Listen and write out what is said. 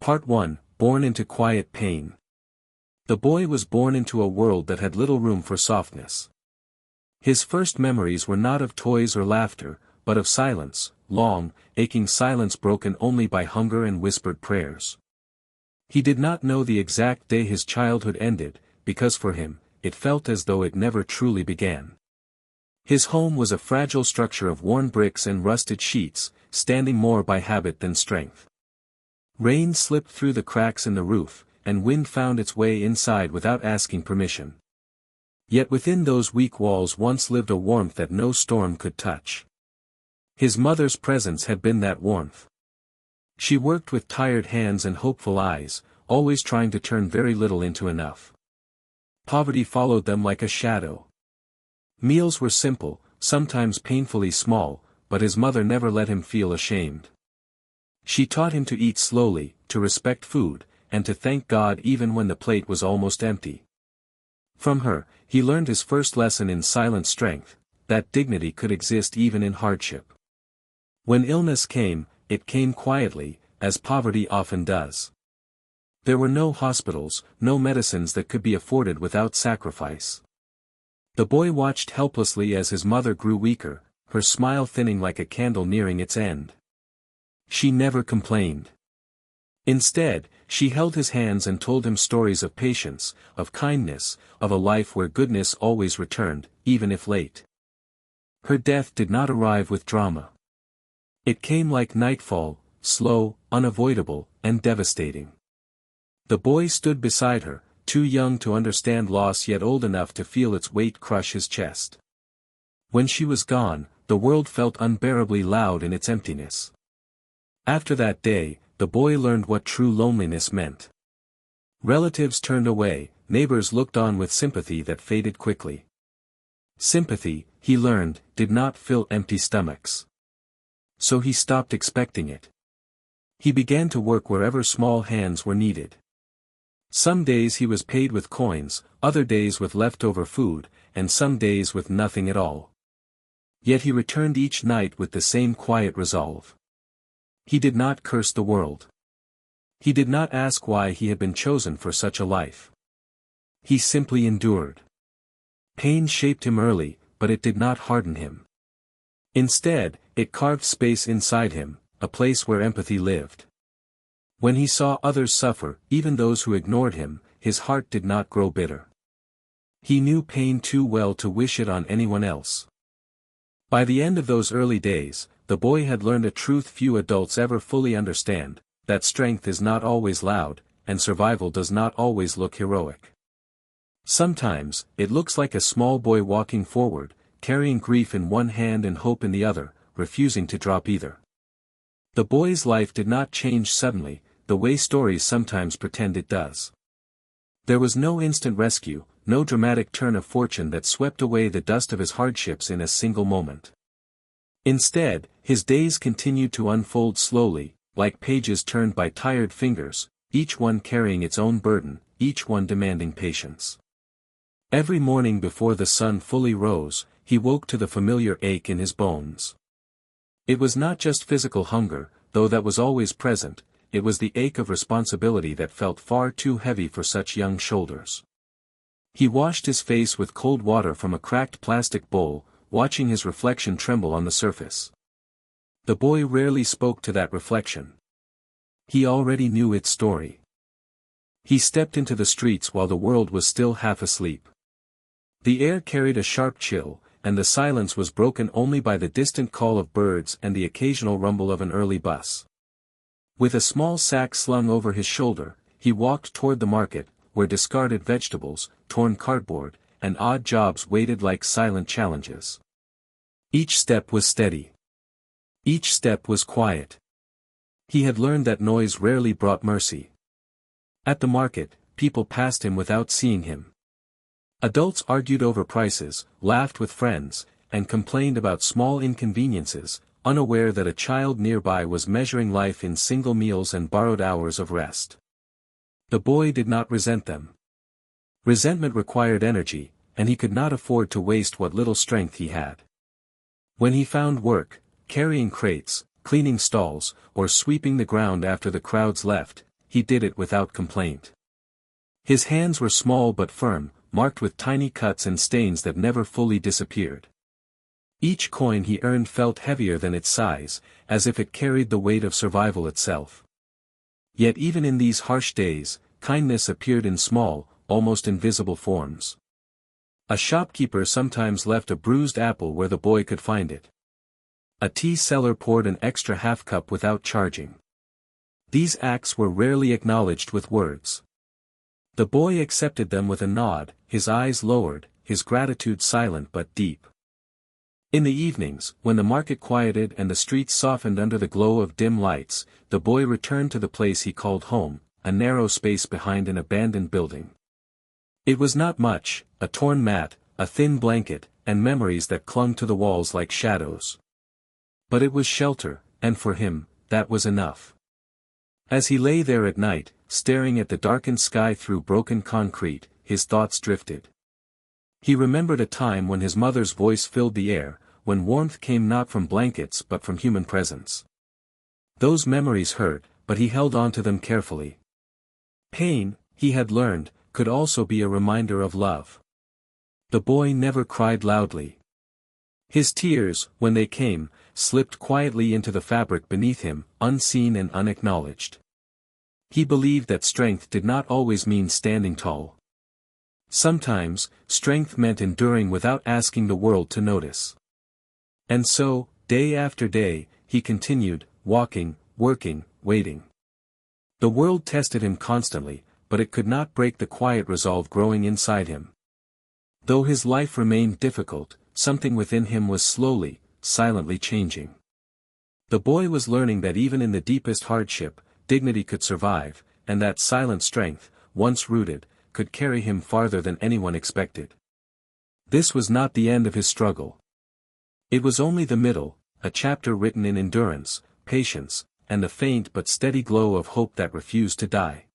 Part 1, Born into Quiet Pain. The boy was born into a world that had little room for softness. His first memories were not of toys or laughter, but of silence, long, aching silence broken only by hunger and whispered prayers. He did not know the exact day his childhood ended, because for him, it felt as though it never truly began. His home was a fragile structure of worn bricks and rusted sheets, standing more by habit than strength. Rain slipped through the cracks in the roof, and wind found its way inside without asking permission. Yet within those weak walls once lived a warmth that no storm could touch. His mother's presence had been that warmth. She worked with tired hands and hopeful eyes, always trying to turn very little into enough. Poverty followed them like a shadow. Meals were simple, sometimes painfully small, but his mother never let him feel ashamed. She taught him to eat slowly, to respect food, and to thank God even when the plate was almost empty. From her, he learned his first lesson in silent strength, that dignity could exist even in hardship. When illness came, it came quietly, as poverty often does. There were no hospitals, no medicines that could be afforded without sacrifice. The boy watched helplessly as his mother grew weaker, her smile thinning like a candle nearing its end. She never complained. Instead, she held his hands and told him stories of patience, of kindness, of a life where goodness always returned, even if late. Her death did not arrive with drama. It came like nightfall, slow, unavoidable, and devastating. The boy stood beside her, too young to understand loss yet old enough to feel its weight crush his chest. When she was gone, the world felt unbearably loud in its emptiness. After that day, the boy learned what true loneliness meant. Relatives turned away, neighbors looked on with sympathy that faded quickly. Sympathy, he learned, did not fill empty stomachs. So he stopped expecting it. He began to work wherever small hands were needed. Some days he was paid with coins, other days with leftover food, and some days with nothing at all. Yet he returned each night with the same quiet resolve. He did not curse the world. He did not ask why he had been chosen for such a life. He simply endured. Pain shaped him early, but it did not harden him. Instead, it carved space inside him, a place where empathy lived. When he saw others suffer, even those who ignored him, his heart did not grow bitter. He knew pain too well to wish it on anyone else. By the end of those early days, the boy had learned a truth few adults ever fully understand, that strength is not always loud, and survival does not always look heroic. Sometimes, it looks like a small boy walking forward, carrying grief in one hand and hope in the other, refusing to drop either. The boy's life did not change suddenly, the way stories sometimes pretend it does. There was no instant rescue, no dramatic turn of fortune that swept away the dust of his hardships in a single moment. Instead, his days continued to unfold slowly, like pages turned by tired fingers, each one carrying its own burden, each one demanding patience. Every morning before the sun fully rose, he woke to the familiar ache in his bones. It was not just physical hunger, though that was always present, it was the ache of responsibility that felt far too heavy for such young shoulders. He washed his face with cold water from a cracked plastic bowl, watching his reflection tremble on the surface. The boy rarely spoke to that reflection. He already knew its story. He stepped into the streets while the world was still half asleep. The air carried a sharp chill, and the silence was broken only by the distant call of birds and the occasional rumble of an early bus. With a small sack slung over his shoulder, he walked toward the market, where discarded vegetables, torn cardboard, and odd jobs waited like silent challenges. Each step was steady. Each step was quiet. He had learned that noise rarely brought mercy. At the market, people passed him without seeing him. Adults argued over prices, laughed with friends, and complained about small inconveniences, unaware that a child nearby was measuring life in single meals and borrowed hours of rest. The boy did not resent them. Resentment required energy, and he could not afford to waste what little strength he had. When he found work, carrying crates, cleaning stalls, or sweeping the ground after the crowds left, he did it without complaint. His hands were small but firm, marked with tiny cuts and stains that never fully disappeared. Each coin he earned felt heavier than its size, as if it carried the weight of survival itself. Yet even in these harsh days, kindness appeared in small, almost invisible forms. A shopkeeper sometimes left a bruised apple where the boy could find it. A tea seller poured an extra half-cup without charging. These acts were rarely acknowledged with words. The boy accepted them with a nod, his eyes lowered, his gratitude silent but deep. In the evenings, when the market quieted and the streets softened under the glow of dim lights, the boy returned to the place he called home, a narrow space behind an abandoned building. It was not much, a torn mat, a thin blanket, and memories that clung to the walls like shadows. But it was shelter, and for him, that was enough. As he lay there at night, staring at the darkened sky through broken concrete, his thoughts drifted. He remembered a time when his mother's voice filled the air, when warmth came not from blankets but from human presence. Those memories hurt, but he held on to them carefully. Pain, he had learned, could also be a reminder of love. The boy never cried loudly. His tears, when they came, slipped quietly into the fabric beneath him, unseen and unacknowledged. He believed that strength did not always mean standing tall. Sometimes, strength meant enduring without asking the world to notice. And so, day after day, he continued, walking, working, waiting. The world tested him constantly, but it could not break the quiet resolve growing inside him. Though his life remained difficult, something within him was slowly, silently changing. The boy was learning that even in the deepest hardship, dignity could survive, and that silent strength, once rooted, could carry him farther than anyone expected. This was not the end of his struggle. It was only the middle, a chapter written in endurance, patience, and a faint but steady glow of hope that refused to die.